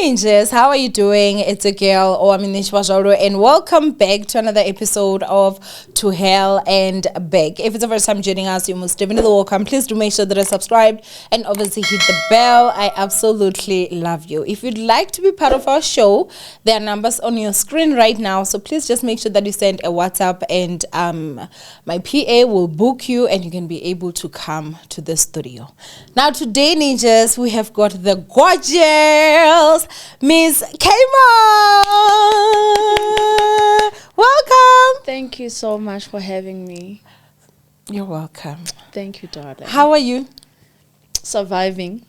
ninjas, how are you doing? It's a girl, Owamie, and welcome back to another episode of To Hell and Back. If it's the first time joining us, you're most definitely welcome. Please do make sure that you're subscribed and obviously hit the bell. I absolutely love you. If you'd like to be part of our show, there are numbers on your screen right now, so please just make sure that you send a WhatsApp and my PA will book you and you can be able to come to the studio. Now today, ninjas, we have got the gorgeous Miss Kama. Welcome. Thank you so much for having me. You're welcome. Thank you, darling. How are you? Surviving.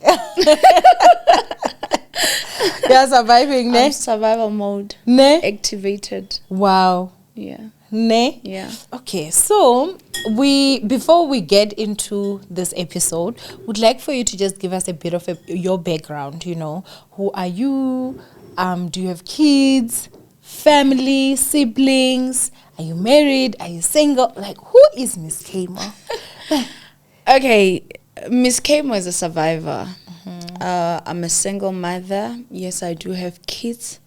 You're surviving, ne? Survival mode. Ne? Activated. Wow. Yeah. Ne? Yeah. Okay, so before we get into this episode, would like for you to just give us a bit of your background. You know, who are you? Do you have kids, family, siblings? Are you married? Are you single? Like, who is Miss Kama? Okay, Miss Kama is a survivor. I'm a single mother. Yes, I do have kids.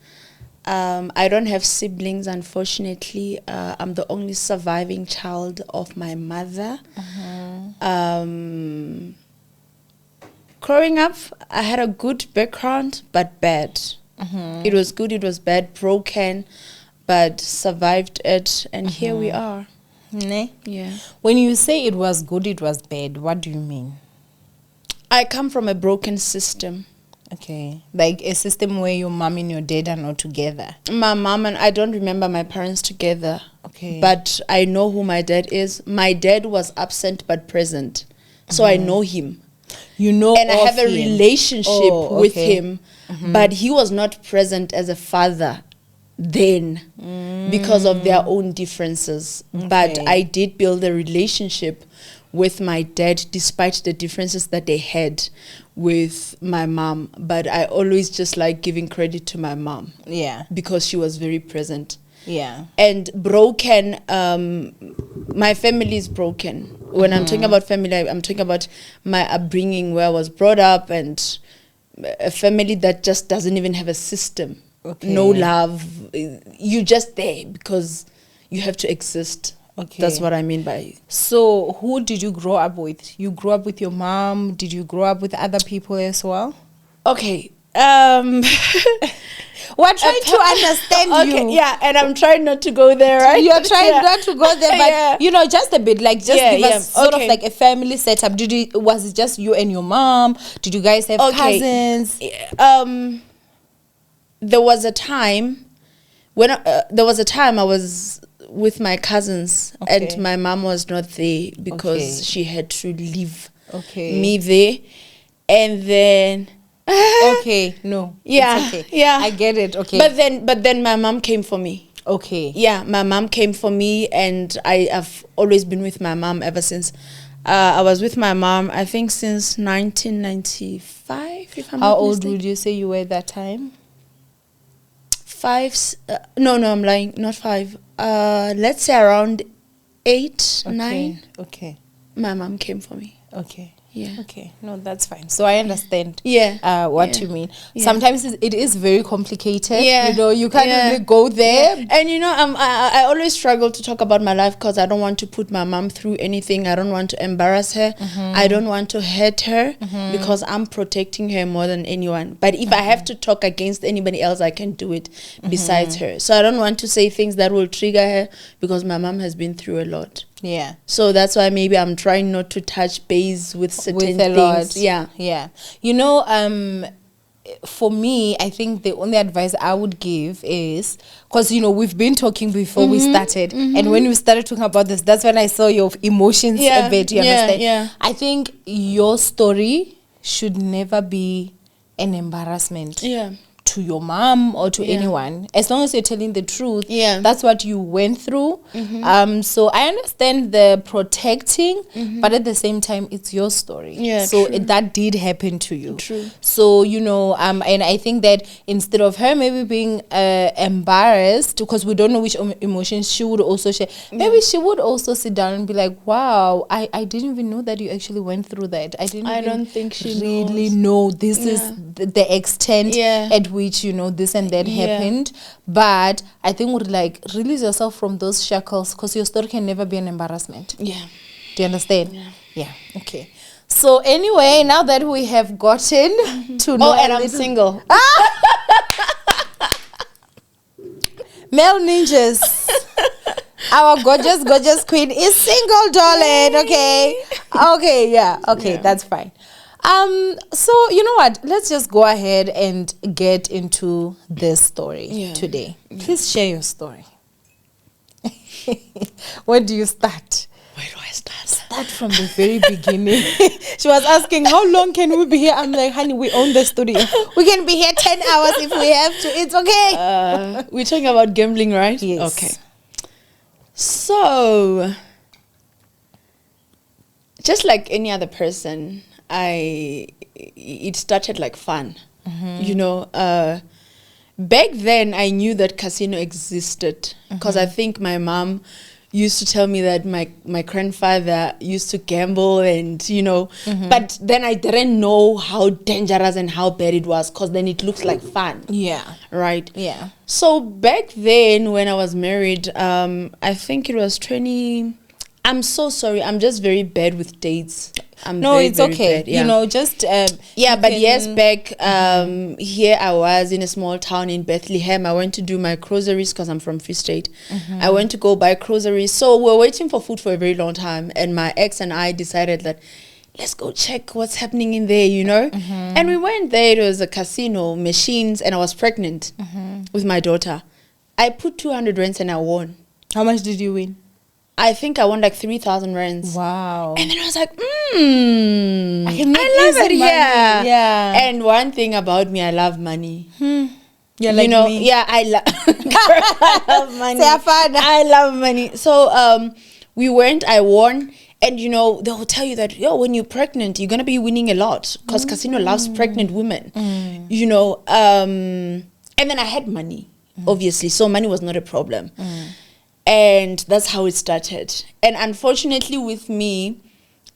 I don't have siblings, unfortunately. I'm the only surviving child of my mother. Growing up, I had a good background, but bad. It was good, it was bad, broken, but survived it, and here we are. Ne? Yeah. When you say it was good, it was bad, what do you mean? I come from a broken system. Okay, like a system where your mom and your dad are not together. My mom and I don't remember my parents together. Okay. But I know who my dad is. My dad was absent but present. So I know him. You know, and I have a him. relationship with him. But he was not present as a father then because of their own differences. Okay. But I did build a relationship with my dad despite the differences that they had with my mom. But I always just like giving credit to my mom. Yeah. Because she was very present. Yeah. And broken, my family is broken. When I'm talking about family, I'm talking about my upbringing, where I was brought up, and a family that just doesn't even have a system. Okay. No love. You're just there because you have to exist. Okay. That's what I mean by. So who did you grow up with? You grew up with your mom? Did you grow up with other people as well? Okay. We're trying to understand you. Yeah, and I'm trying not to go there, right? You're trying not to go there, but you know, just a bit, like just give us sort of like a family setup. Was it just you and your mom? Did you guys have cousins? There was a time when I was with my cousins, and my mom was not there because she had to leave me there, and then. Okay, no. Yeah, it's okay. Yeah. I get it. Okay. But then my mom came for me. Okay. Yeah, my mom came for me, and I've always been with my mom ever since. I was with my mom, I think, since 1995. If I'm How not old mistaken. would you say you were at that time? 5. No, I'm lying. Not 5. Let's say around 8, 9. Okay. My mom came for me. Okay. Yeah. Okay. No, that's fine. So I understand. Yeah. What you mean. Yeah. Sometimes it is very complicated. Yeah. You know, you can't really go there. Yeah. And you know, I always struggle to talk about my life because I don't want to put my mom through anything. I don't want to embarrass her. I don't want to hurt her because I'm protecting her more than anyone. But if I have to talk against anybody else, I can do it besides her. So I don't want to say things that will trigger her because my mom has been through a lot. Yeah. So that's why maybe I'm trying not to touch base with certain things. Lot. Yeah. Yeah. You know, for me, I think the only advice I would give is, because, you know, we've been talking before we started, and when we started talking about this, that's when I saw your emotions a bit, you understand? Yeah. I think your story should never be an embarrassment. Yeah. To your mom or to anyone, as long as you're telling the truth. That's what you went through. So I understand the protecting, but at the same time, it's your story. So that did happen to you. True. So, you know, and I think that instead of her maybe being embarrassed, because we don't know which emotions she would also share, maybe she would also sit down and be like, wow, I didn't even know that you actually went through that. I don't think she really know this is the extent at which which, you know, this and that Yeah. happened. But I think would like release yourself from those shackles, because your story can never be an embarrassment. Yeah. Do you understand? Yeah. Yeah. Okay. So anyway, now that we have gotten to know, Oh, and a I'm little- single. Male ninjas. Our gorgeous queen is single, darling. Okay. Okay. Yeah. Okay. Yeah. That's fine. So you know what? Let's just go ahead and get into this story Yeah. today. Please share your story. Where do you start? Where do I start? Start from the very beginning. She was asking, how long can we be here? I'm like, honey, we own the studio. We can be here 10 hours if we have to. It's okay. We're talking about gambling, right? Yes. Okay. So, just like any other person, it started like fun. You know, back then I knew that casino existed because I think my mom used to tell me that my grandfather used to gamble, and you know, but then I didn't know how dangerous and how bad it was, because then it looks like fun. Yeah. Right. Yeah. So back then when I was married, I think it was 20. I'm so sorry. I'm just very bad with dates. No, very, it's very okay. bad, yeah. You know, just Yeah, you but can- years back, here I was in a small town in Bethlehem. I went to do my groceries because I'm from Free State. I went to go buy groceries. So we were waiting for food for a very long time. And my ex and I decided that let's go check what's happening in there, you know. And we went there. It was a casino, machines, and I was pregnant with my daughter. I put 200 rands and I won. How much did you win? I think I won like 3,000 rands. Wow. And then I was like, I can make I love use of it, money. yeah. Yeah. And one thing about me, I love money. You're like you know, me. yeah, I love money. Say fun. I love money. So we went, I won. And you know, they will tell you that, yo, when you're pregnant, you're going to be winning a lot, because casino loves pregnant women. You know, and then I had money, obviously. So money was not a problem. And that's how it started. And unfortunately with me,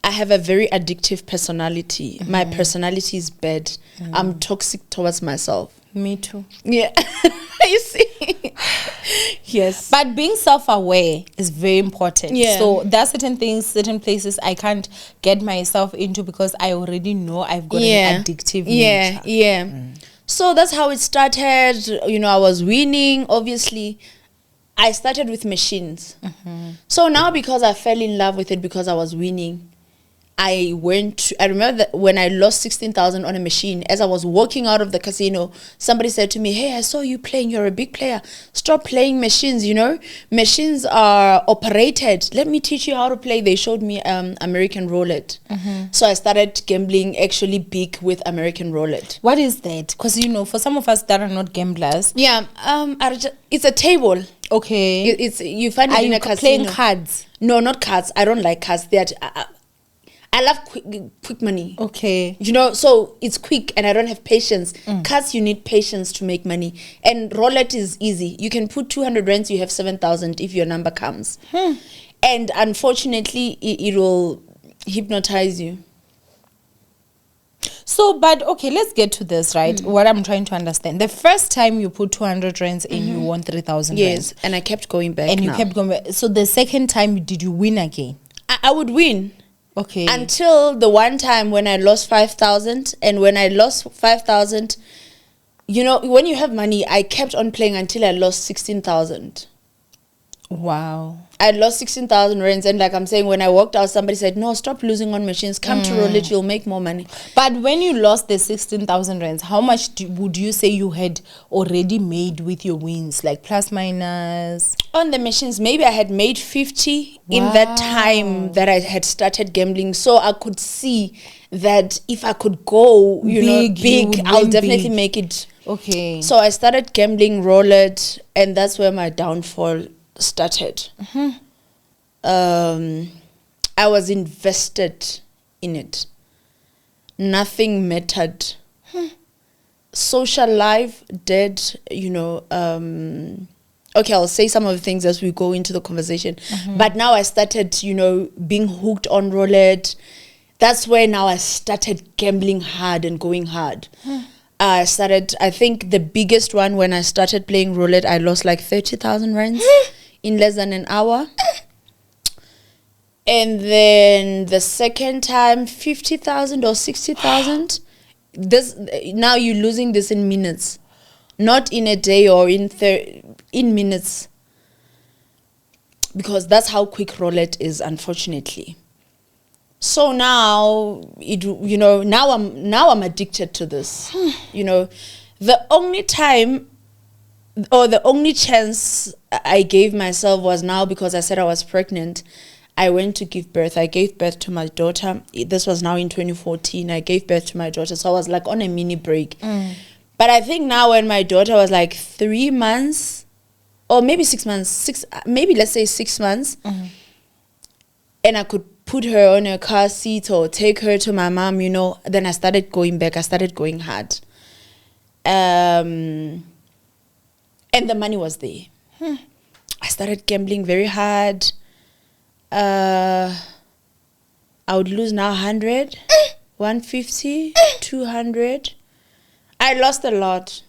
I have a very addictive personality. My personality is bad. I'm toxic towards myself. Me too. Yeah. You see? Yes. But being self-aware is very important. Yeah. So there are certain things, certain places I can't get myself into, because I already know I've got an addictive nature. Yeah. So that's how it started. You know, I was winning, obviously. I started with machines. So now, because I fell in love with it because I was winning, I remember that when I lost 16,000 on a machine, as I was walking out of the casino, somebody said to me, hey, I saw you playing. You're a big player. Stop playing machines, you know. Machines are operated. Let me teach you how to play. They showed me American roulette. So I started gambling actually big with American roulette. What is that? Because, you know, for some of us that are not gamblers. Yeah, it's a table. Okay. It's you find it Are in you a casino. playing cards? No, not cards. I don't like cards. I love quick money. Okay. You know, so it's quick and I don't have patience. Cards, you need patience to make money. And roulette is easy. You can put 200 rands, you have 7,000 if your number comes. And unfortunately, it will hypnotize you. So, but okay, let's get to this, right? What I'm trying to understand. The first time you put 200 rands in, you won 3,000 Yes, rands. and I kept going back. And you kept going back. So the second time, did you win again? I would win. Okay. Until the one time when I lost 5,000. And when I lost 5,000, you know, when you have money, I kept on playing until I lost 16,000. Wow. I lost 16,000 rands, and like I'm saying, when I walked out, somebody said, no, stop losing on machines. Come to roulette, you'll make more money. But when you lost the 16,000 rands, how much would you say you had already made with your wins? Like plus, minus? On the machines, maybe I had made 50 in that time that I had started gambling. So I could see that if I could go, you know, big, I'll definitely make it. Okay. So I started gambling roulette, and that's where my downfall started. I was invested in it. Nothing mattered. Social life dead, you know. Okay, I'll say some of the things as we go into the conversation. But now I started, you know, being hooked on roulette. That's where now I started gambling hard and going hard. I think the biggest one when I started playing roulette, I lost like 30,000 rands in less than an hour. And then the second time, 50,000 or 60,000. Now you're losing this in minutes, not in a day or in minutes, because that's how quick roulette is, unfortunately. So now now I'm addicted to this. The only time or the only chance I gave myself was now because I said I was pregnant. I went to give birth. I gave birth to my daughter. This was now in 2014. I gave birth to my daughter. So I was like on a mini break. But I think now when my daughter was like 3 months or maybe 6 months, let's say 6 months, and I could put her on a car seat or take her to my mom, then I started going back. I started going hard. And the money was there. I started gambling very hard. I would lose now 100, 150, 200. I lost a lot.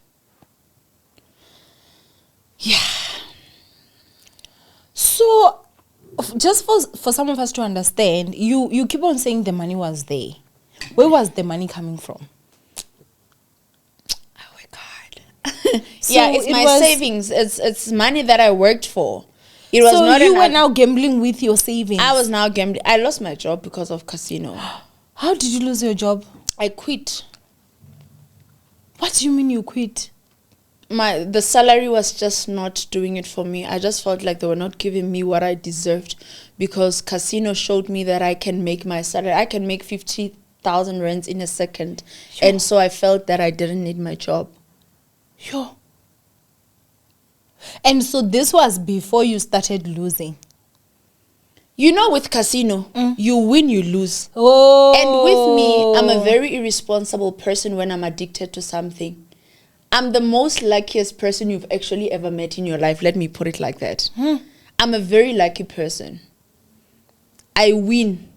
Yeah. So, just for some of us to understand, you keep on saying the money was there. Where was the money coming from? I work hard. Yeah, it's my savings. It's money that I worked for. It was so you were now gambling with your savings. I was now gambling. I lost my job because of casino. How did you lose your job? I quit. What do you mean you quit? The salary was just not doing it for me. I just felt like they were not giving me what I deserved, because casino showed me that I can make my salary. I can make 50,000 rands in a second. Sure. And so I felt that I didn't need my job. Sure. And so this was before you started losing. With casino, you win, you lose. Oh. And with me, I'm a very irresponsible person when I'm addicted to something. I'm the most luckiest person you've actually ever met in your life. Let me put it like that. I'm a very lucky person. I win.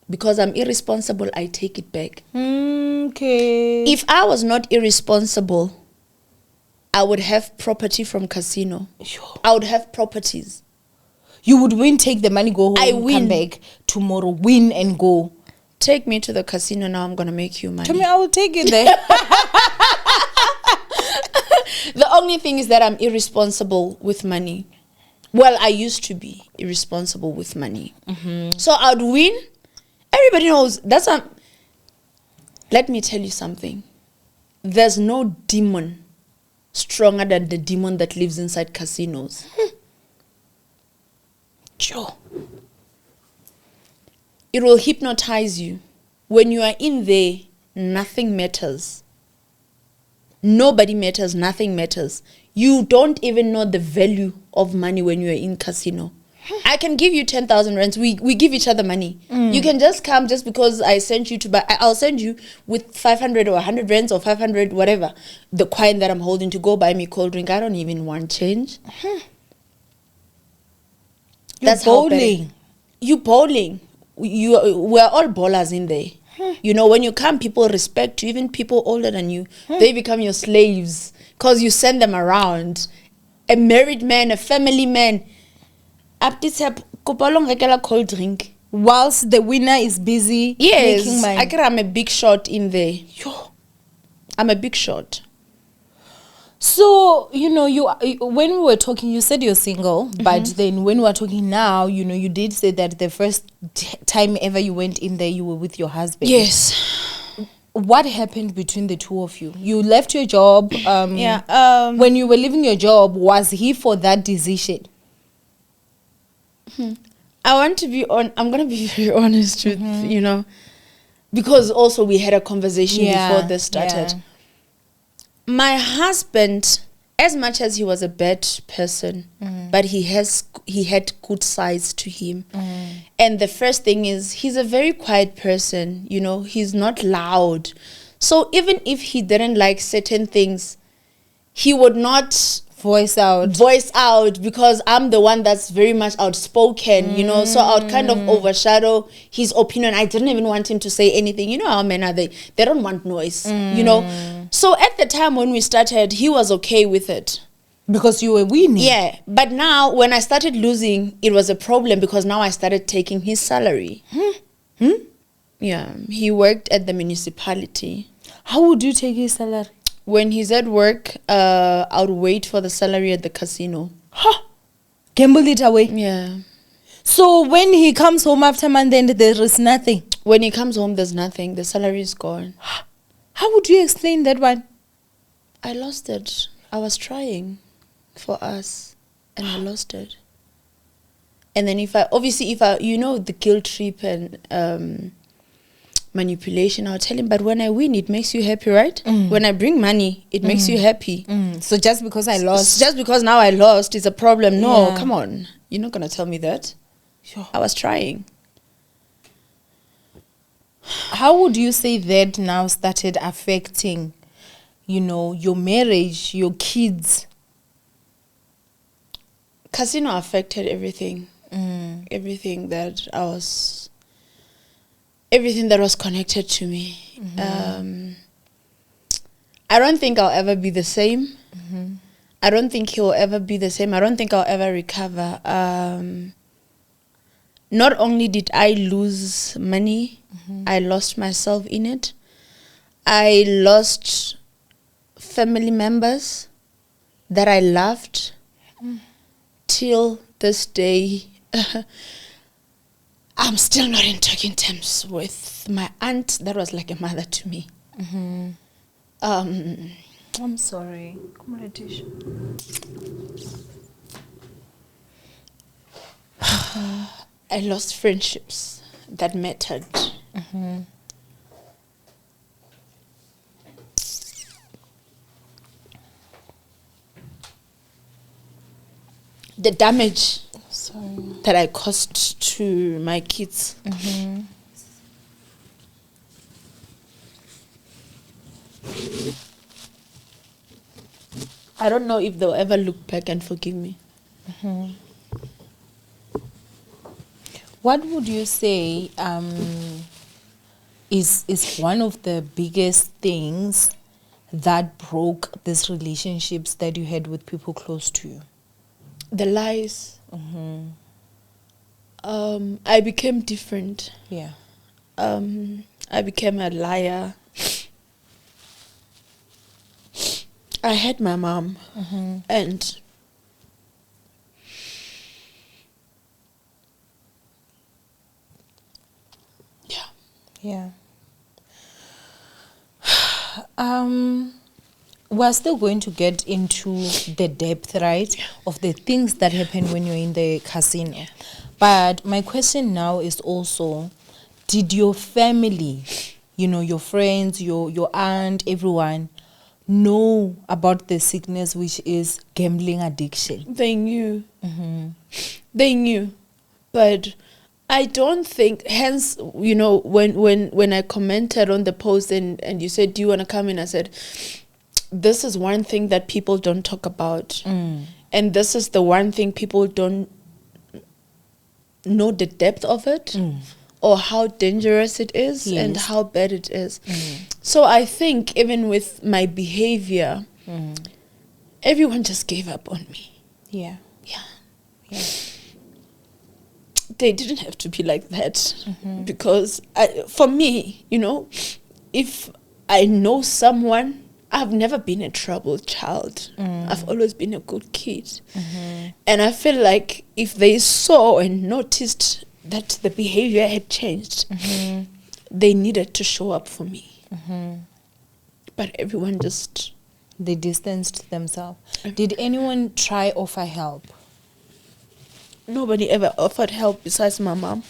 Because I'm irresponsible, I take it back. Okay. If I was not irresponsible, I would have property from casino. Sure. I would have properties. You would win, take the money, go home, I win. Come back tomorrow, win and go. Take me to the casino now, I'm going to make you money. Tell me, I will take it there. The only thing is that I'm irresponsible with money. Well, I used to be irresponsible with money. So I'd win. Everybody knows. Let me tell you something. There's no demon stronger than the demon that lives inside casinos. Sure. It will hypnotize you. When you are in there, nothing matters. Nobody matters, nothing matters. You don't even know the value of money when you are in casino. I can give you 10,000 rands. We give each other money. You can just come just because I sent you to buy. I'll send you with 500 or 100 rands or 500, whatever, the coin that I'm holding, to go buy me cold drink. I don't even want change. That's bowling. You bowling. We're all bowlers in there. When you come, people respect you. Even people older than you, they become your slaves because you send them around. A married man, a family man. Cold drink. Whilst the winner is busy making money. I'm a big shot in there. I'm a big shot. So, when we were talking, you said you're single, but then when we were talking now, you did say that the first time ever you went in there, you were with your husband. Yes. What happened between the two of you? You left your job. When you were leaving your job, was he for that decision? I'm going to be very honest with, because also we had a conversation before this started. Yeah. My husband, as much as he was a bad person, but he had good sides to him. And the first thing is, he's a very quiet person, he's not loud. So even if he didn't like certain things, he would not voice out. Because I'm the one that's very much outspoken, you know, so I would kind of overshadow his opinion. I didn't even want him to say anything. You know how men are, they don't want noise, you know. So at the time when we started, he was okay with it. Because you were winning. Yeah, but now when I started losing, it was a problem because now I started taking his salary. Yeah, he worked at the municipality. How would you take his salary? When he's at work, I would wait for the salary at the casino. Huh? Gamble it away. Yeah. So when he comes home after month end, there is nothing. When he comes home, there's nothing. The salary is gone. How would you explain that one? I lost it. I was trying for us, and I lost it. And then if I, you know, the guilt trip and manipulation, I'll tell him, but when I win, it makes you happy, right? When I bring money, it makes you happy. So just because I lost, just because now I lost is a problem. No, Yeah. come on. You're not going to tell me that. Sure. I was trying. How would you say that now started affecting, you know, your marriage, your kids? Casino affected everything. Everything that was connected to me. I don't think I'll ever be the same. I don't think he'll ever be the same. I don't think I'll ever recover. Not only did I lose money, I lost myself in it. I lost family members that I loved. Till this day, I'm still not in talking terms with my aunt. That was like a mother to me. I'm sorry. I lost friendships that mattered. The damage that I caused to my kids. I don't know if they'll ever look back and forgive me. What would you say is one of the biggest things that broke these relationships that you had with people close to you? The lies. I became different. Yeah. I became a liar. I had my mom, and Yeah. We're still going to get into the depth, right, of the things that happen when you're in the casino. But my question now is also, did your family, you know, your friends, your aunt, everyone, know about the sickness which is gambling addiction? they knew. They knew, but I don't think. Hence, you know, when I commented on the post and you said, "Do you want to come in?" I said, this is one thing that people don't talk about. And this is the one thing people don't know the depth of it or how dangerous it is and how bad it is. So I think even with my behavior, everyone just gave up on me. Yeah. They didn't have to be like that because for me, you know, if I know someone, I've never been a troubled child. I've always been a good kid. And I feel like if they saw and noticed that the behavior had changed, they needed to show up for me. But everyone just... They distanced themselves. Did anyone try offer help? Nobody ever offered help besides my mom.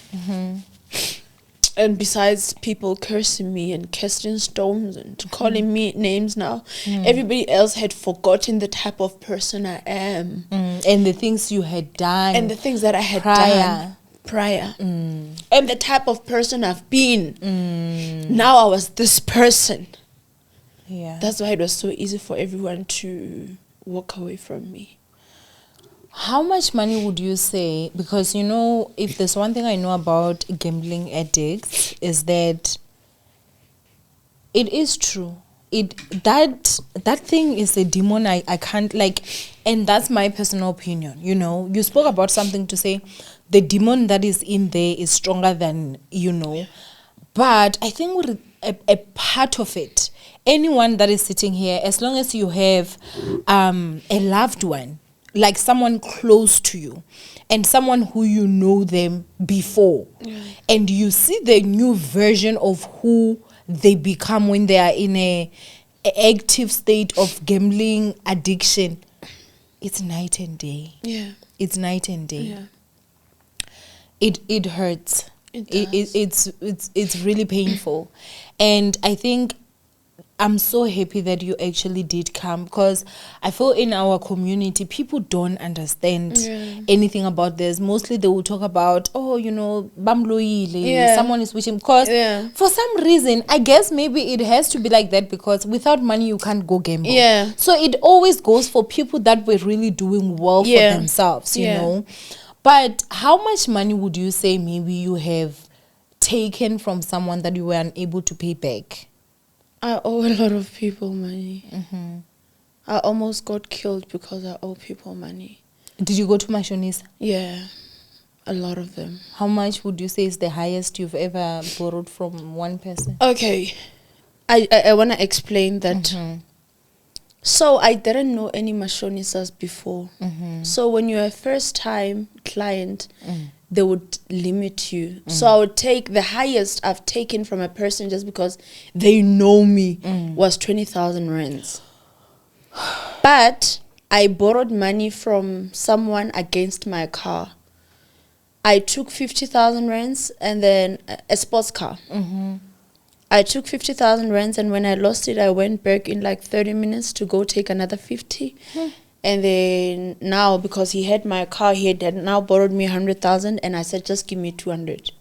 And besides people cursing me and casting stones and calling me names now, everybody else had forgotten the type of person I am. And the things you had done. And the things that I had done prior. And the type of person I've been. Now I was this person. Yeah. That's why it was so easy for everyone to walk away from me. How much money would you say? Because, you know, if there's one thing I know about gambling addicts is that it is true. That thing is a demon. I can't like, and that's my personal opinion. You know, you spoke about something to say the demon that is in there is stronger than, you know. But I think with a part of it, anyone that is sitting here, as long as you have a loved one, like someone close to you, and someone who you know them before, and you see the new version of who they become when they are in a active state of gambling addiction, it's night and day. Yeah. It's night and day. Yeah. It hurts. It's really painful. And I think I'm so happy that you actually did come, because I feel in our community people don't understand anything about this. Mostly they will talk about, oh, you know, bamloile, someone is wishing, because for some reason, I guess maybe it has to be like that, because without money you can't go gamble. Yeah. So it always goes for people that were really doing well for themselves, you know. But how much money would you say maybe you have taken from someone that you were unable to pay back? I owe a lot of people money. I almost got killed because I owe people money. Did you go to Mashonisa? Yeah, a lot of them. How much would you say is the highest you've ever borrowed from one person? Okay, I want to explain that. So I didn't know any Mashonisas before. So when you're a first-time client, they would limit you. So I would take the highest I've taken from a person just because they know me was 20,000 rands. But I borrowed money from someone against my car. I took 50,000 rands and then a sports car. I took 50,000 rands, and when I lost it, I went back in like 30 minutes to go take another 50. And then now, because he had my car, he had now borrowed me 100,000, and I said, just give me 200.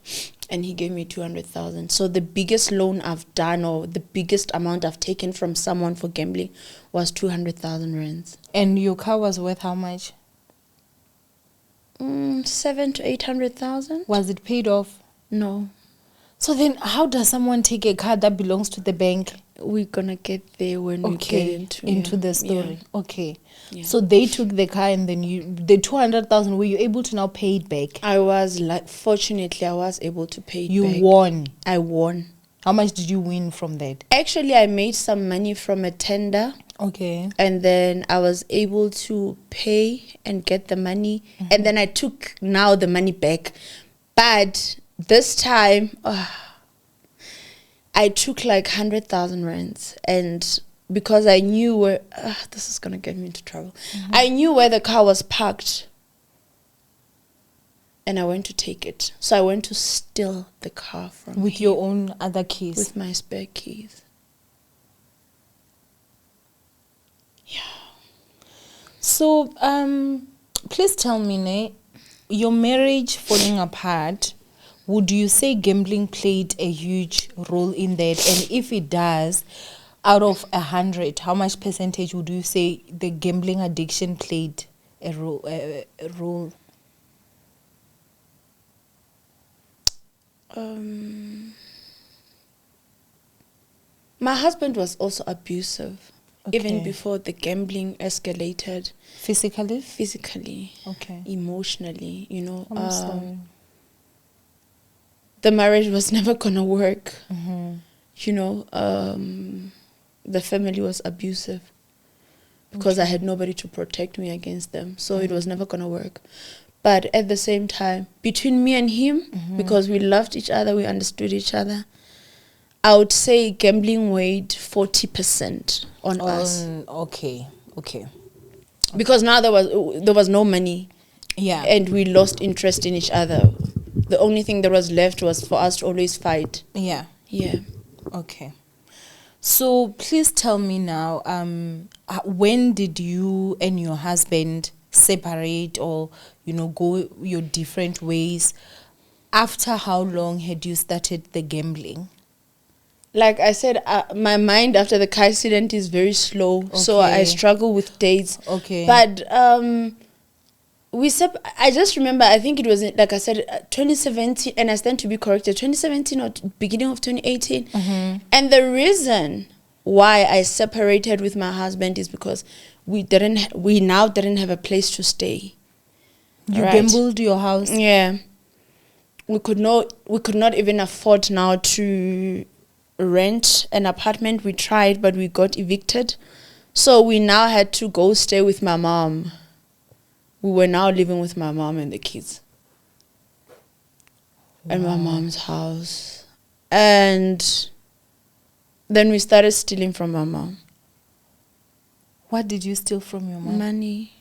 And he gave me 200,000. So the biggest loan I've done, or the biggest amount I've taken from someone for gambling, was 200,000 rands. And your car was worth how much? 700,000 to 800,000. Was it paid off? No. So then how does someone take a car that belongs to the bank? We're gonna get there when we get into the story. Okay. Yeah. So they took the car, and then the 200,000, were you able to now pay it back? I was fortunately I was able to pay it back. You won. I won. How much did you win from that? Actually, I made some money from a tender. Okay. And then I was able to pay and get the money. And then I took now the money back. But this time, I took like 100,000 rands. And because I knew where, this is going to get me into trouble. I knew where the car was parked. And I went to take it. So I went to steal the car from With your own other keys? With my spare keys. Yeah. So, please tell me, Ne, your marriage falling apart, would you say gambling played a huge role in that? And if it does, out of 100, how much percentage would you say the gambling addiction played a role? My husband was also abusive. Okay. Even before the gambling escalated. Physically? Physically. Okay. Emotionally, you know. I'm sorry. The marriage was never gonna work. You know, the family was abusive because I had nobody to protect me against them. So it was never gonna work. But at the same time, between me and him, because we loved each other, we understood each other, I would say gambling weighed 40% on us. Okay. Because now there was no money. Yeah. And we lost interest in each other. The only thing that was left was for us to always fight. Yeah. Yeah. Okay. So please tell me now, when did you and your husband separate, or, you know, go your different ways? After how long had you started the gambling? like I said, my mind after the car accident is very slow, so I struggle with dates. Okay. But I just remember, I think it was, like I said, 2017, and I stand to be corrected, 2017 or beginning of 2018. And the reason why I separated with my husband is because we now didn't have a place to stay. You gambled your house? Yeah. We could not even afford now to rent an apartment. We tried, but we got evicted. So we now had to go stay with my mom. We were now living with my mom and the kids. Wow. In my mom's house. And then we started stealing from my mom. What did you steal from your mom? Money.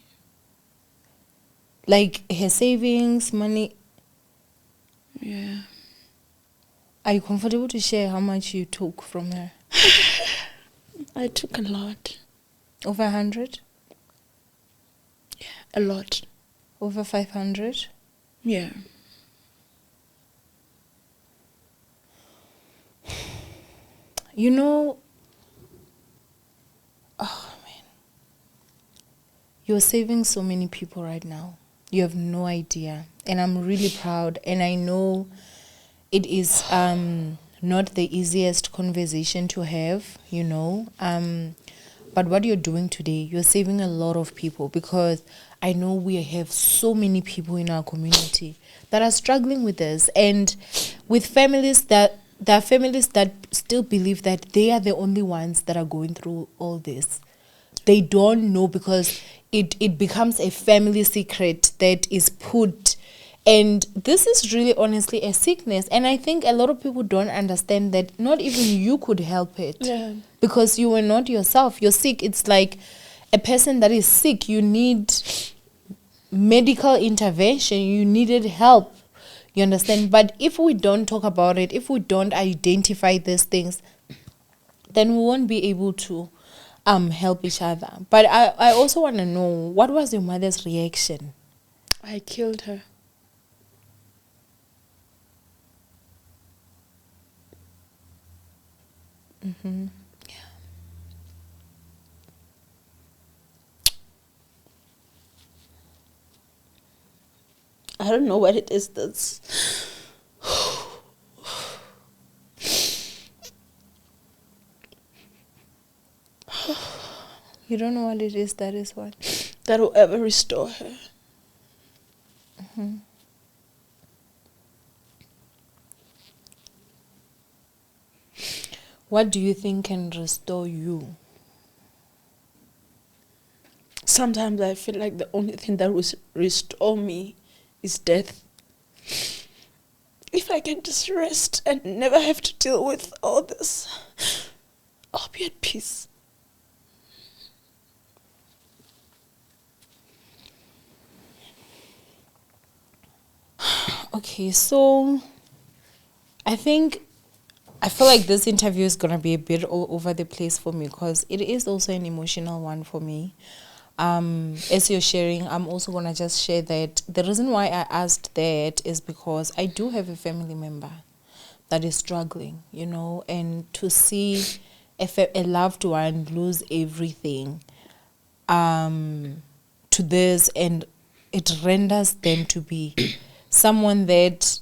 Like her savings, money? Yeah. Are you comfortable to share how much you took from her? I took a lot. Over 100? Yeah, a lot. Over 500? Yeah. You know, oh man, you're saving so many people right now. You have no idea. And I'm really proud. And I know it is not the easiest conversation to have, you know. But what you're doing today, you're saving a lot of people, because I know we have so many people in our community that are struggling with this, and with families that there are families that still believe that they are the only ones that are going through all this. They don't know, because it becomes a family secret that is put. And this is really honestly a sickness. And I think a lot of people don't understand that not even you could help it. Yeah. Because you were not yourself. You're sick. It's like a person that is sick. You need medical intervention. You needed help. You understand? But if we don't talk about it, if we don't identify these things, then we won't be able to help each other. But I also want to know, what was your mother's reaction? I killed her. Mm-hmm. Yeah. I don't know what it is that's... You don't know what it is, that is what? that will ever restore her. Mm-hmm. What do you think can restore you? Sometimes I feel like the only thing that will restore me is death. If I can just rest and never have to deal with all this, I'll be at peace. Okay, so I feel like this interview is going to be a bit all over the place for me, because it is also an emotional one for me. As you're sharing, I'm also going to just share that the reason why I asked that is because I do have a family member that is struggling, you know, and to see a loved one lose everything to this, and it renders them to be someone that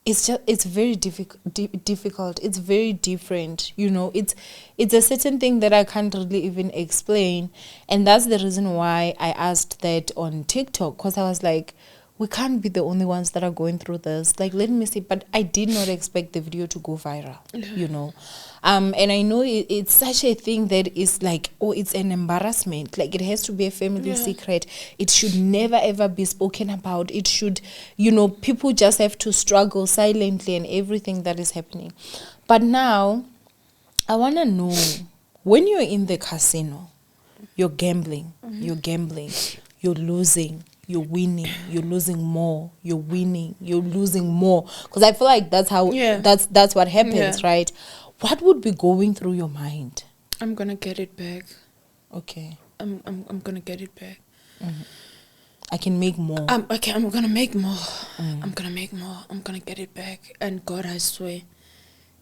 it's very difficult. It's very different, you know. It's a certain thing that I can't really even explain, and that's the reason why I asked that on TikTok, because I was like, we can't be the only ones that are going through this. Like, let me see. But I did not expect the video to go viral, you know. And I know it's such a thing that is like, oh, it's an embarrassment. Like, it has to be a family secret. It should never, ever be spoken about. It should, you know, people just have to struggle silently and everything that is happening. But now, I want to know, when you're in the casino, you're gambling, you're losing, you're winning, you're losing more, you're winning, you're losing more. Because I feel like that's how, that's what happens, right? What would be going through your mind? I'm gonna get it back. Okay. I'm gonna get it back. Mm-hmm. I can make more. I'm gonna make more. I'm gonna make more. I'm gonna get it back. And God, I swear,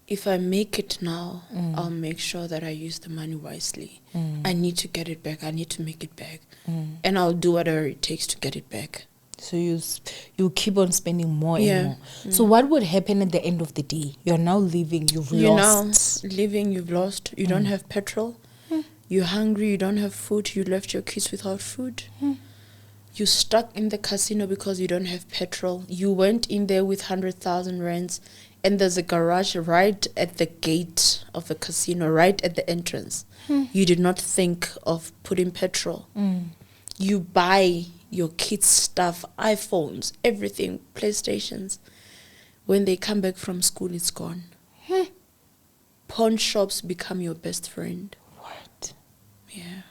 if I make it now, I'll make sure that I use the money wisely. I need to get it back. I need to make it back. And I'll do whatever it takes to get it back. So you keep on spending more and more. So what would happen at the end of the day? You're now leaving. You're now leaving. You've lost. You don't have petrol. You're hungry. You don't have food. You left your kids without food. You're stuck in the casino because you don't have petrol. You went in there with 100,000 rands, and there's a garage right at the gate of the casino, right at the entrance. You did not think of putting petrol. You buy your kids' stuff, iPhones, everything, PlayStations. When they come back from school, it's gone. Pawn shops become your best friend. What? Yeah.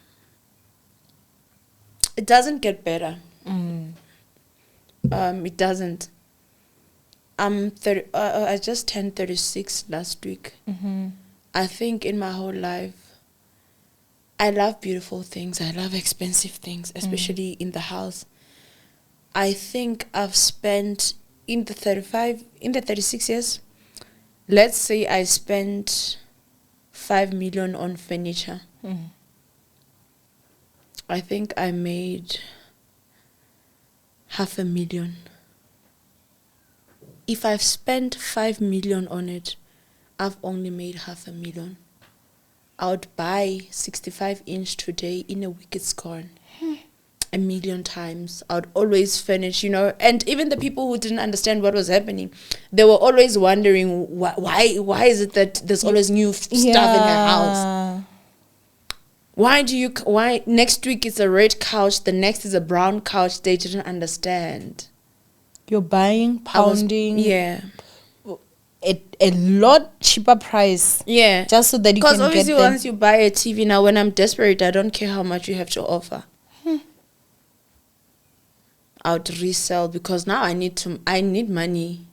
It doesn't get better. It doesn't. I just turned 36 last week. I think in my whole life, I love beautiful things. I love expensive things, especially in the house. I think I've spent in the 36 years, let's say I spent 5 million on furniture. I think I made 500,000. If I've spent 5 million on it, I've only made 500,000. I would buy 65-inch today. In a week it's gone. 1,000,000 times. I would always furnish, and even the people who didn't understand what was happening, they were always wondering why is it that there's always new stuff in the house? Why next week it's a red couch, the next is a brown couch? They didn't understand. You're buying, pounding. A lot cheaper price. Yeah. Just so that you can get Because obviously once you buy a TV now, when I'm desperate, I don't care how much you have to offer. I would resell because now I need money.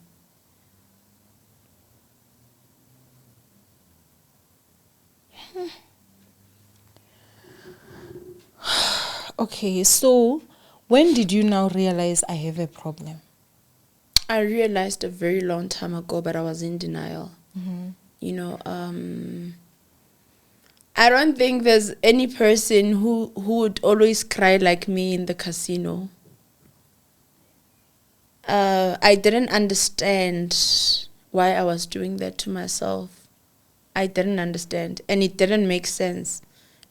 Okay, so when did you now realize I have a problem? I realized a very long time ago, but I was in denial. I don't think there's any person who would always cry like me in the casino. I didn't understand why I was doing that to myself. I didn't understand, and it didn't make sense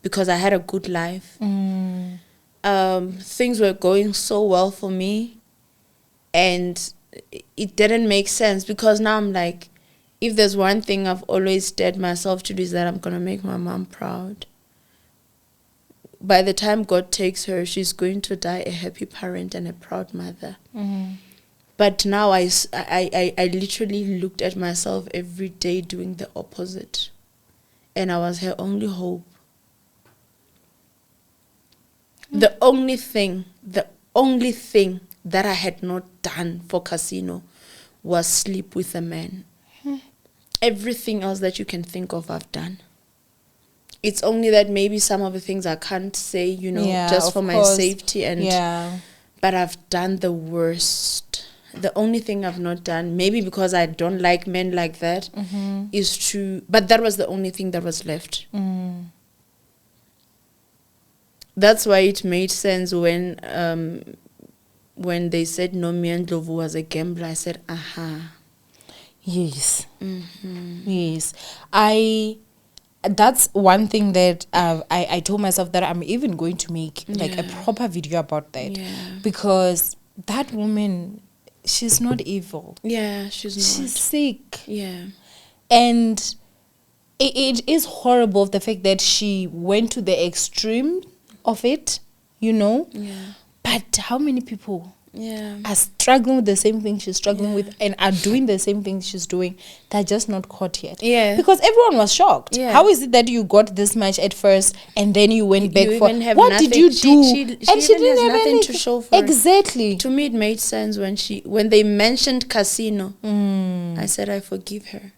because I had a good life. Things were going so well for me, and it didn't make sense because now I'm like, if there's one thing I've always dared myself to do is that I'm going to make my mom proud. By the time God takes her, she's going to die a happy parent and a proud mother. But now I literally looked at myself every day doing the opposite. And I was her only hope. The only thing that I had not done for casino was sleep with a man. Everything else that you can think of, I've done. It's only that maybe some of the things I can't say, just for my safety. But I've done the worst. The only thing I've not done, maybe because I don't like men like that, is to... But that was the only thing that was left. That's why it made sense when they said Nomian Ndlovu was a gambler. I said, aha. Yes. Yes. That's one thing that I told myself that I'm even going to make like a proper video about that. Because that woman, she's not evil. Yeah, she's not. She's sick. Yeah. And it is horrible, the fact that she went to the extreme of it, Yeah. But how many people are struggling with the same thing she's struggling with and are doing the same thing she's doing? They're just not caught yet. Yeah. Because everyone was shocked. Yeah. How is it that you got this much at first and then you went back for... What nothing. did you do? She and she didn't have nothing anything to show for Exactly. it. To me, it made sense when they mentioned casino. I said, I forgive her.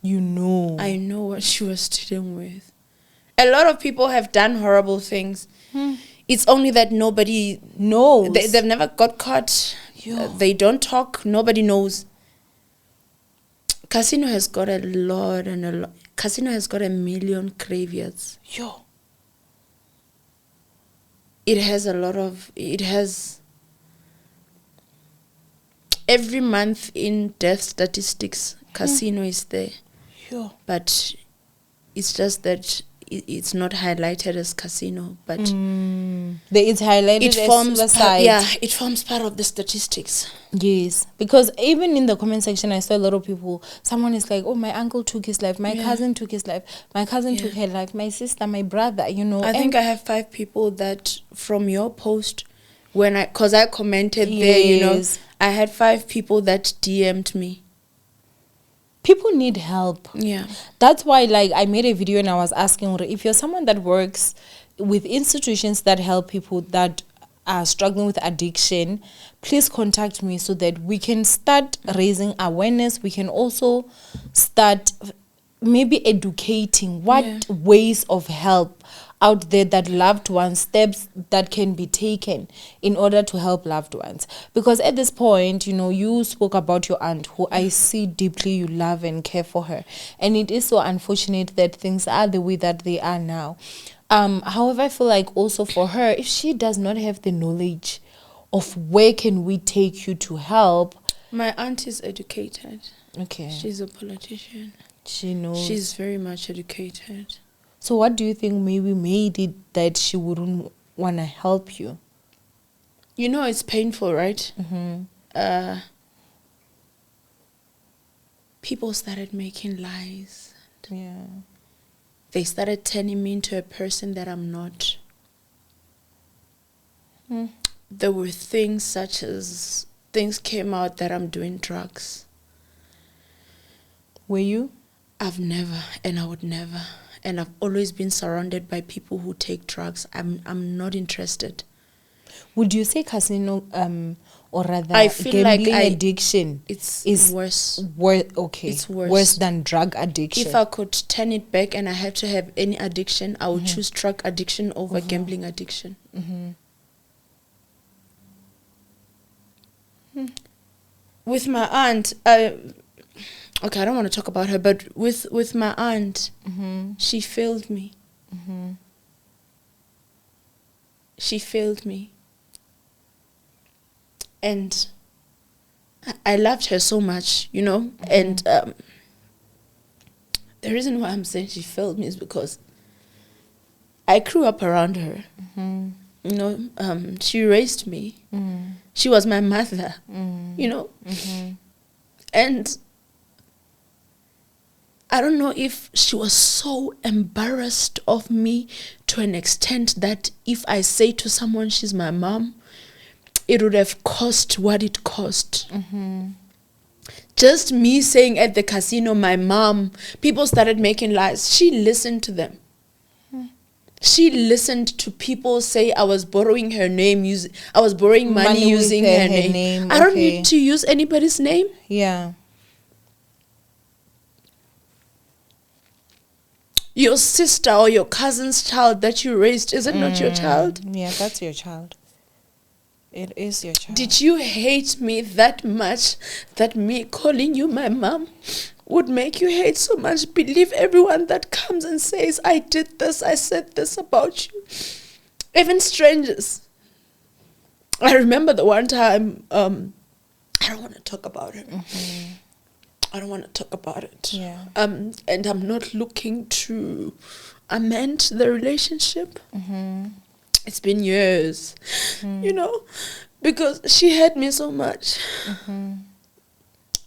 I know what she was dealing with. A lot of people have done horrible things. It's only that nobody knows. They've never got caught. They don't talk. Nobody knows. Casino has got a lot and a lot. Casino has got 1 million graveyards. Yo. It has a lot of. It has. Every month in death statistics, Casino is there. Yo. But it's just that it's not highlighted as Casino. But It's highlighted it as forms suicide. it forms part of the statistics. Yes, because even in the comment section, I saw a lot of people. Someone is like, "Oh, my uncle took his life. My cousin took his life. My cousin took her life. My sister, my brother." You know, I think I have 5 people that from your post, because I commented there, you know, I had 5 people that DM'd me. People need help. Yeah. That's why, like, I made a video and I was asking, if you're someone that works with institutions that help people that are struggling with addiction, please contact me so that we can start raising awareness. We can also start maybe educating what ways of help out there, that loved ones, steps that can be taken in order to help loved ones. Because at this point, you know, you spoke about your aunt, who I see deeply you love and care for her, and it is so unfortunate that things are the way that they are now. However, I feel like also for her, if she does not have the knowledge of where can we take you to help. My aunt is educated. Okay. She's a politician. She knows. She's very much educated. So what do you think maybe made it that she wouldn't want to help you? You know, it's painful, right? People started making lies. Yeah. They started turning me into a person that I'm not. There were things such as, things came out that I'm doing drugs. Were you? I've never, and I would never. And I've always been surrounded by people who take drugs. I'm not interested. Would you say casino, or rather, I feel gambling like addiction is worse. Okay. It's worse. Worse than drug addiction. If I could turn it back and I had to have any addiction, I would choose drug addiction over gambling addiction. With my aunt, okay, I don't want to talk about her, but with my aunt, she failed me. She failed me. And I loved her so much, you know. And the reason why I'm saying she failed me is because I grew up around her. You know, she raised me. She was my mother, you know. And I don't know if she was so embarrassed of me to an extent that if I say to someone she's my mom, it would have cost what it cost. Just me saying at the casino, my mom, people started making lies. She listened to them. She listened to people say I was borrowing her name, I was borrowing money using her name. I don't need to use anybody's name. Yeah. Your sister or your cousin's child that you raised, is it not your child? Yeah, that's your child. It is your child. Did you hate me that much that me calling you my mom would make you hate so much? Believe everyone that comes and says, I did this, I said this about you. Even strangers. I remember the one time, I don't want to talk about it. I don't want to talk about it. Yeah. And I'm not looking to amend the relationship. It's been years, you know, because she hurt me so much.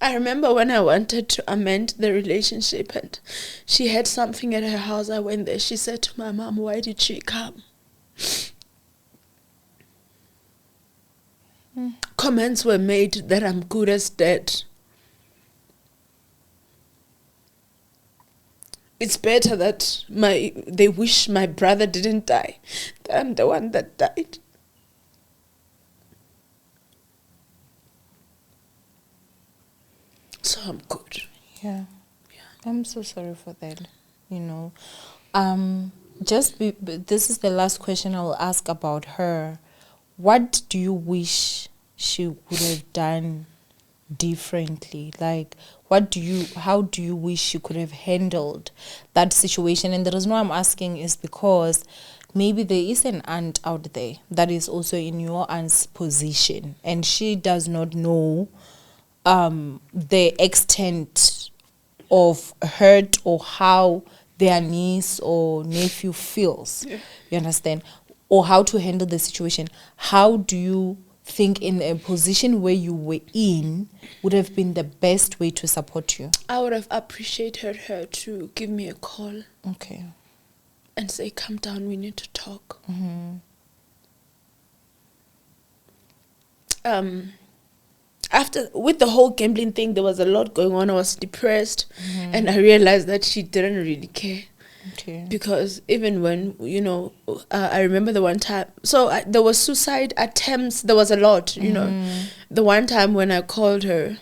I remember when I wanted to amend the relationship and she had something at her house. I went there. She said to my mom, why did she come? Comments were made that I'm good as dead. It's better that they wish my brother didn't die than I'm the one that died. So I'm good. Yeah. I'm so sorry for that. You know, this is the last question I will ask about her. What do you wish she would have done differently? Like, how do you wish you could have handled that situation? And the reason why I'm asking is because maybe there is an aunt out there that is also in your aunt's position, and she does not know the extent of hurt or how their niece or nephew feels. Yeah. You understand? Or how to handle the situation. How do you think in a position where you were in would have been the best way to support you? I would have appreciated her to give me a call Okay. and say, "Come down, we need to talk." After, with the whole gambling thing, there was a lot going on. I was depressed, and I realized that she didn't really care. Okay. Because even when, I remember the one time, there was suicide attempts, there was a lot, the one time when I called her,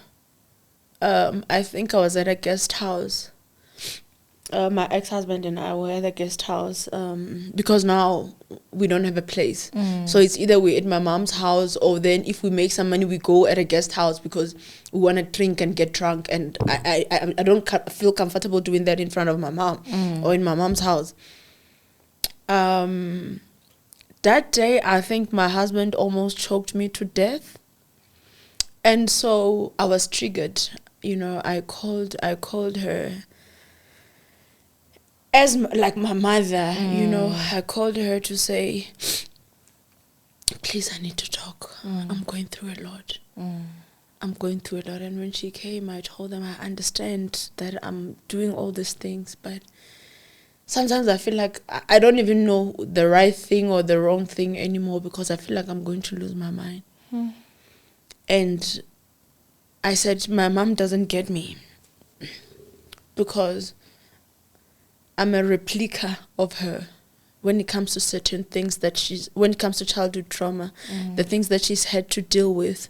I think I was at a guest house. My ex-husband and I were at a guest house, because now we don't have a place. So it's either we're at my mom's house, or then if we make some money, we go at a guest house because we want to drink and get drunk. And I don't feel comfortable doing that in front of my mom or in my mom's house. That day, I think my husband almost choked me to death. And so I was triggered. I called her as like my mother. I called her to say, "Please, I need to talk. I'm going through a lot. I'm going through a lot." And when she came, I told them, I understand that I'm doing all these things, but sometimes I feel like I don't even know the right thing or the wrong thing anymore, because I feel like I'm going to lose my mind. And I said, my mom doesn't get me, because I'm a replica of her when it comes to certain things when it comes to childhood trauma. The things that she's had to deal with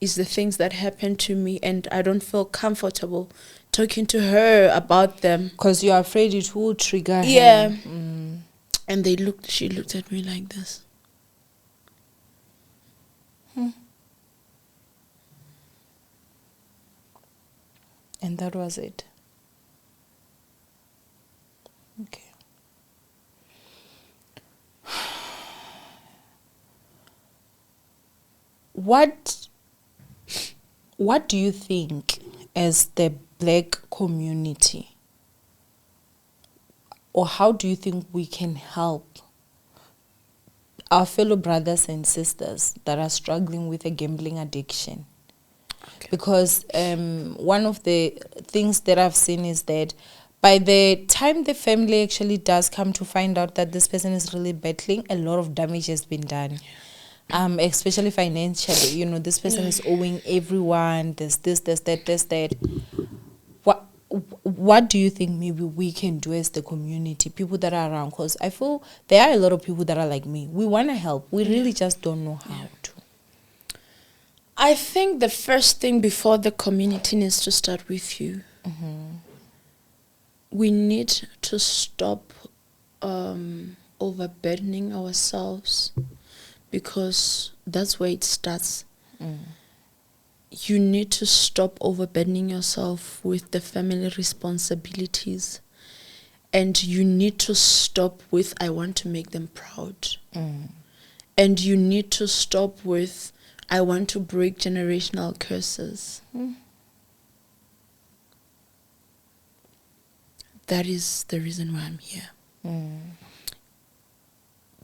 is the things that happened to me, and I don't feel comfortable talking to her about them. Because you're afraid it will trigger her. Yeah. And she looked at me like this. And that was it. Okay. What do you think, as the Black community, or how do you think we can help our fellow brothers and sisters that are struggling with a gambling addiction? Okay. Because one of the things that I've seen is that by the time the family actually does come to find out that this person is really battling, a lot of damage has been done. Especially financially. This person is owing everyone, there's this, that. What do you think maybe we can do as the community, people that are around? Because I feel there are a lot of people that are like me. We want to help. We really just don't know how to. I think the first thing before the community needs to start with you. We need to stop overburdening ourselves, because that's where it starts. You need to stop overburdening yourself with the family responsibilities, and you need to stop with, "I want to make them proud." And you need to stop with, "I want to break generational curses." That is the reason why I'm here.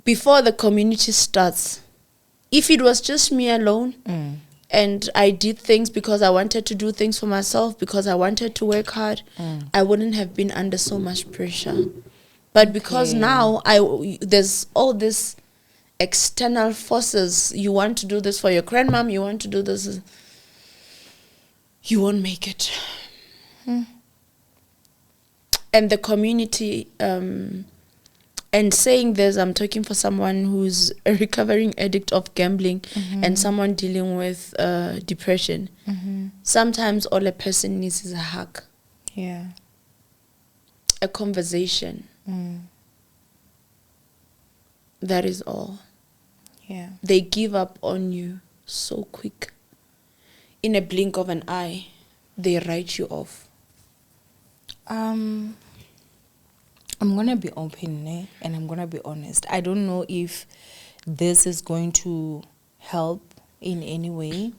Before the community starts, if it was just me alone, and I did things because I wanted to do things for myself, because I wanted to work hard, I wouldn't have been under so much pressure. But because now there's all this external forces, you want to do this for your grandmom, you want to do this, you won't make it. And the community, and saying this, I'm talking for someone who's a recovering addict of gambling, and someone dealing with depression. Sometimes all a person needs is a hug. Yeah. A conversation. That is all. Yeah. They give up on you so quick. in a blink of an eye, they write you off. I'm gonna be open, and I'm gonna be honest. I don't know if this is going to help in any way.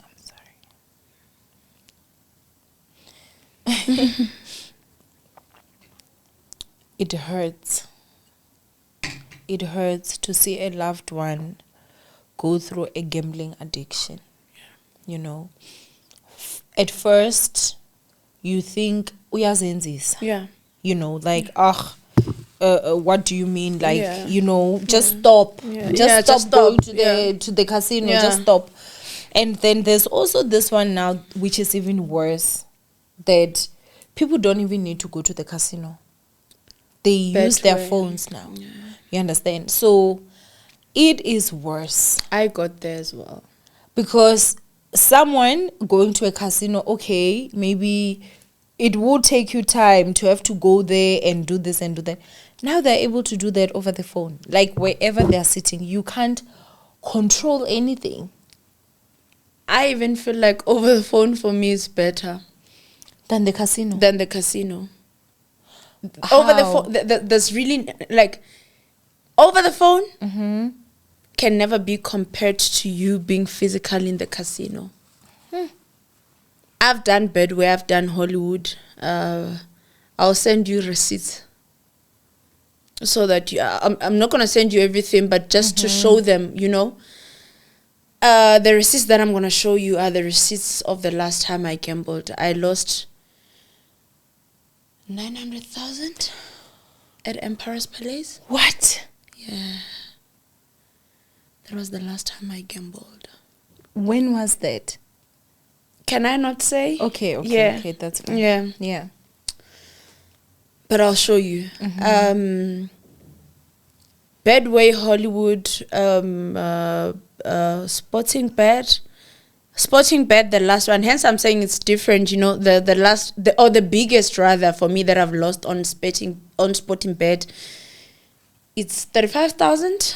I'm sorry. It hurts. It hurts to see a loved one go through a gambling addiction. You know, at first you think uyazenzisa. Yeah. You know, like what do you mean? Like, Yeah. you know, just stop. Yeah. Just stop going to Yeah. the casino. Yeah. Just stop. And then there's also this one now, which is even worse, that people don't even need to go to the casino. They use their phones now. Yeah. You understand? So it is worse. I got there as well. Because someone going to a casino, okay, maybe it will take you time to have to go there and do this and do that. Now they're able to do that over the phone. Like wherever they're sitting, you can't control anything. I even feel like over the phone for me is better Than the casino. How? Over the phone, there's really, like, over the phone can never be compared to you being physically in the casino. I've done Bedway, I've done Hollywood. I'll send you receipts so that you, I'm not going to send you everything, but just to show them, you know. The receipts that I'm going to show you are the receipts of the last time I gambled. I lost 900,000 at Emperor's Palace. What? Yeah. That was the last time I gambled. When was that? Can I not say? Okay, Yeah. Okay, that's fine. Yeah. But I'll show you. Bedway, Hollywood, Sporting Bet, the last one. Hence, I'm saying it's different. You know, the biggest rather for me that I've lost on Sporting Bet. It's 35,000.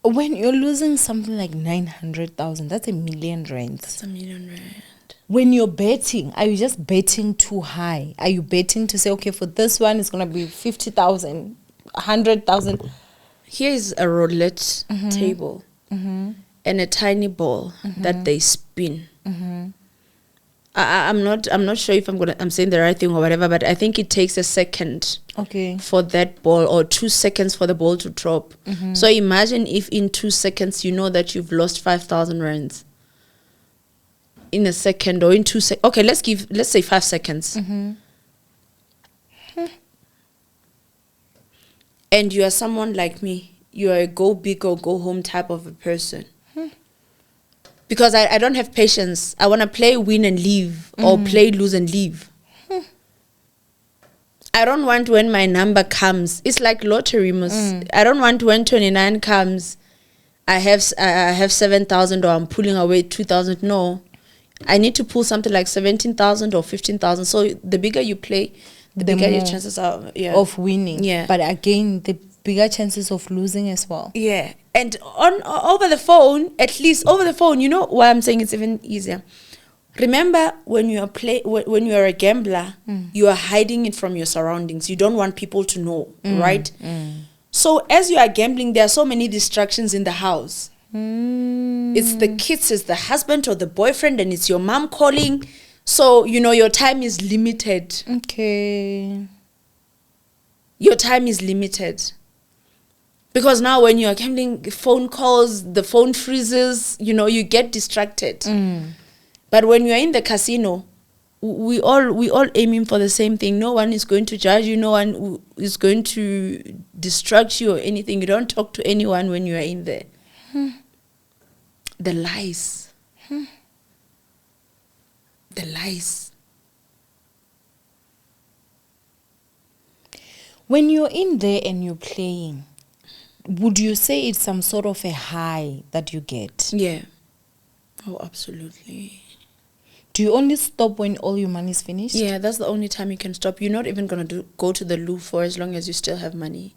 When you're losing something like 900,000, that's R1 million. That's R1 million. When you're betting, are you just betting too high? Are you betting to say, okay, for this one, it's going to be 50,000, 100,000? Here's a roulette table and a tiny ball that they spin. I'm not sure if I'm saying the right thing or whatever, but I think it takes a second for that ball, or 2 seconds for the ball to drop. So imagine if in 2 seconds you know that you've lost 5,000 rands. In a second, or in 2 seconds. Okay, let's say 5 seconds. And you are someone like me. You are a go big or go home type of a person. Because I don't have patience. I want to play, win and leave, or play, lose and leave. I don't want when my number comes. It's like lottery. I don't want when 29 comes, I have 7,000 or I'm pulling away 2,000. No. I need to pull something like 17,000 or 15,000. So the bigger you play, the bigger your chances are of winning. Yeah. But again, the bigger chances of losing as well. Yeah. And over the phone, at least over the phone, you know why I'm saying it's even easier. Remember, when you are a gambler, you are hiding it from your surroundings. You don't want people to know, right? So as you are gambling, there are so many distractions in the house. It's the kids, it's the husband or the boyfriend, and it's your mom calling. So, you know, your time is limited. Okay. Your time is limited. Because now when you are gambling, phone calls, the phone freezes, you know, you get distracted. But when you are in the casino, we all aiming for the same thing. No one is going to judge you. No one is going to distract you or anything. You don't talk to anyone when you are in there. The lies. The lies. When you're in there and you're playing, would you say it's some sort of a high that you get? Yeah. Oh, absolutely. Do you only stop when all your money is finished? Yeah, that's the only time you can stop. You're not even going to go to the loo for as long as you still have money.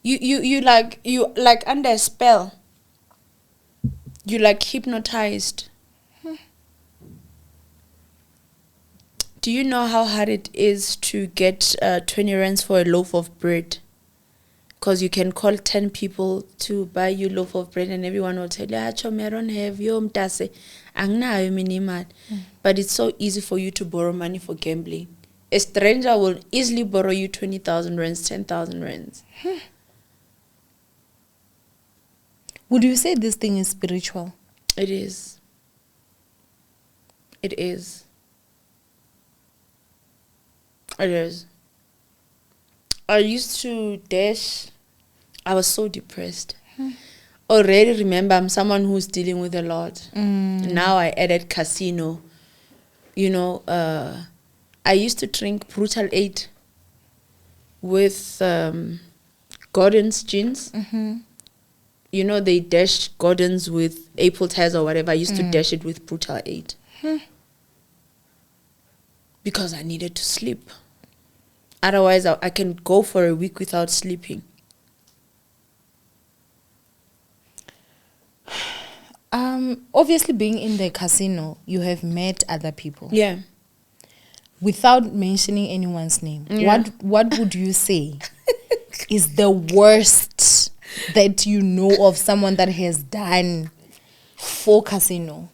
You like under a spell. You like hypnotized. Do you know how hard it is to get 20 rands for a loaf of bread? Because you can call 10 people to buy you a loaf of bread and everyone will tell you, I don't have your mtase. But it's so easy for you to borrow money for gambling. A stranger will easily borrow you 20,000 rands, 10,000 rands. Would you say this thing is spiritual? It is. It is. It is. I used to dash. I was so depressed. Already remember, I'm someone who's dealing with a lot. Now I added casino. You know, I used to drink Brutal 8 with Gordon's jeans. You know, they dash Gordon's with April tires or whatever. I used to dash it with Brutal 8. Because I needed to sleep. Otherwise, I can go for a week without sleeping. Obviously, being in the casino, you have met other people. Yeah. Without mentioning anyone's name, Yeah. what would you say is the worst that you know of someone that has done for casino?